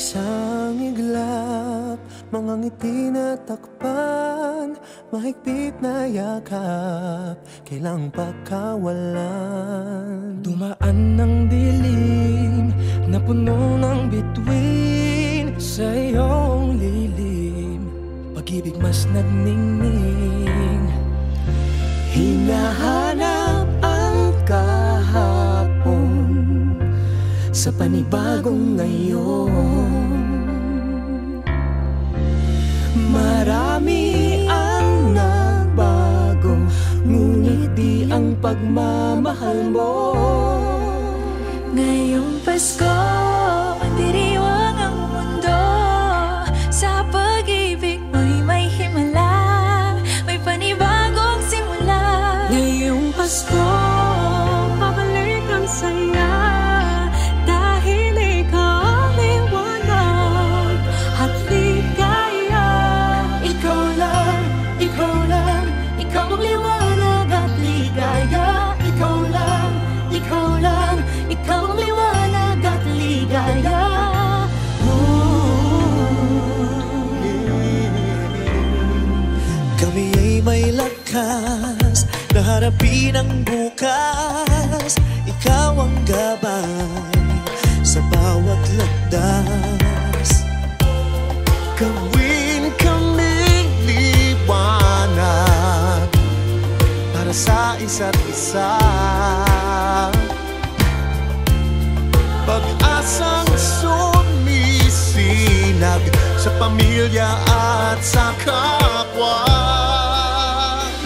Isang iglap, mga ngiti na takpan, mahigpit na yakap, kailang pagkawalan. Dumaan ng dilim na puno ng bituin, sa iyong lilim pag-ibig mas nagningning. Hinahanap ang kahapon sa panibagong ngayon. Marami ang nagbago, ngunit di ang pagmamahal mo. Ngayong Pasko, diriwang ang mundo. Sa pag-ibig mo'y may himala, may panibagong simula. Ngayong Pasko, pabalik ang saya, dahil ikaw ang liwanag at ligaya. Ikaw lang, ikaw lang, ikaw ang liwanag at ligaya. Ikaw lang, ikaw lang, ikaw ang liwanag at ligaya. Kami ay may lakas na harapin ang bukas. Ikaw ang gabay sa bawat landas. Gawin kaming liwanag para sa isa't isa. Pag-asang sumisinag sa pamilya at sa kapwa.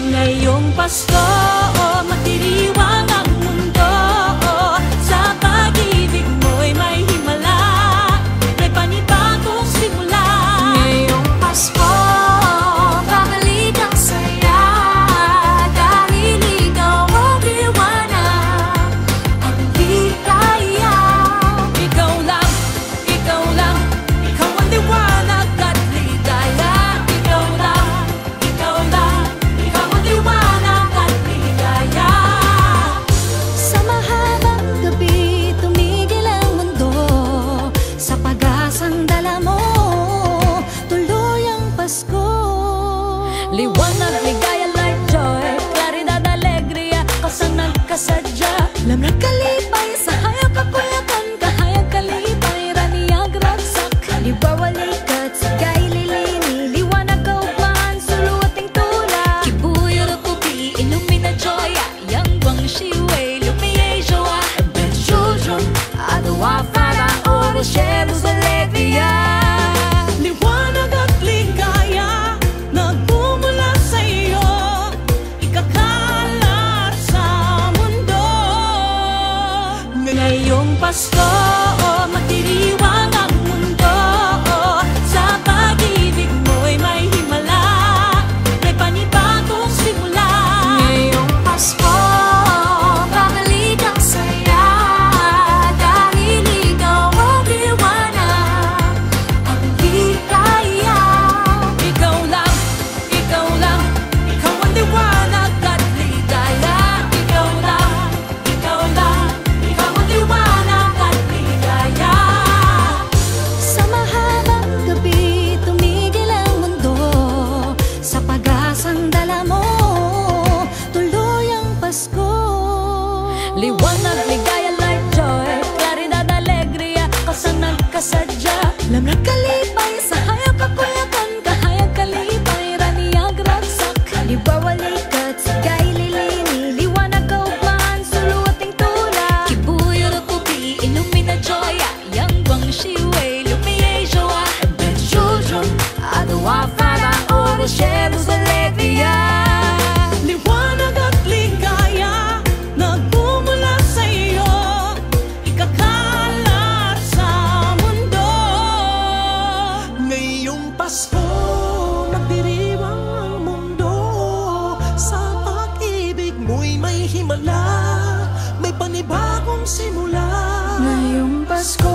Ngayong Pasko, magdiriwang ang mundo. Sa pag-ibig mo'y may himala, may panibagong simula. Ngayong Pasko, babalik ang saya, dahil ikaw ang liwanag at ligaya. Ikaw lang, ikaw lang, ikaw ang liwanag at ligaya. Ikaw lang, ikaw lang, ikaw ang liwanag at ligaya. Sa mahabang gabi, tumigil ang mundo. Sa pag-asang dala mo, tuloy ang Pasko. Liwanag, ligaya, light, joy, claridad, alegria, kasang nagkasadya. Lamang kalipay, sa hayag kakuyakan, kahayag kalipay, raniyag ragsak. Libawalikat, sigay lilini, liwanag kaugmaan, suluating tula. Kibuyo na kubi, illumina joya, yang guang shiwei, lumiye joa. Benjujun, adawa fara, oro shelos alegria. Liwanag at ligaya, nagmumula sa iyo, ikakalat sa mundo. Ngayong Pasko, magdiriwang ang mundo. Sa pag-ibig mo'y may himala, may panibagong simula. Ngayong Pasko, babalik ang saya, dahil ikaw ang liwanag at ligaya. Ikaw lang, ikaw lang, ikaw ang liwanag at ligaya. Ikaw lang, ikaw lang, ikaw ang liwanag at ligaya. Sa mahabang gabi, tumigil ang mundo. Sa pag-asang dala mo, tuloy ang Pasko. Liwanag, ligaya, light, joy, claridad, alegria, kasang nagkasadya. Lamang kalipay, sa hayag kakuyakan, kahayag kalipay, raniyag ragsak. Libawalikat, sigay lilini, liwanag kaugmaan, suluating tula. Kibuyo na kubi, illumina joya, yang guang shiwei, lumiye joa. Benjujun, adawa fara, oro shelos alegria. Liwanag at ligaya, nagmumula sa iyo, ikakalat sa mundo. Ngayong Pasko, magdiriwang ang mundo. Sa pag-ibig mo'y may himala, may panibagong simula. Ngayong Pasko,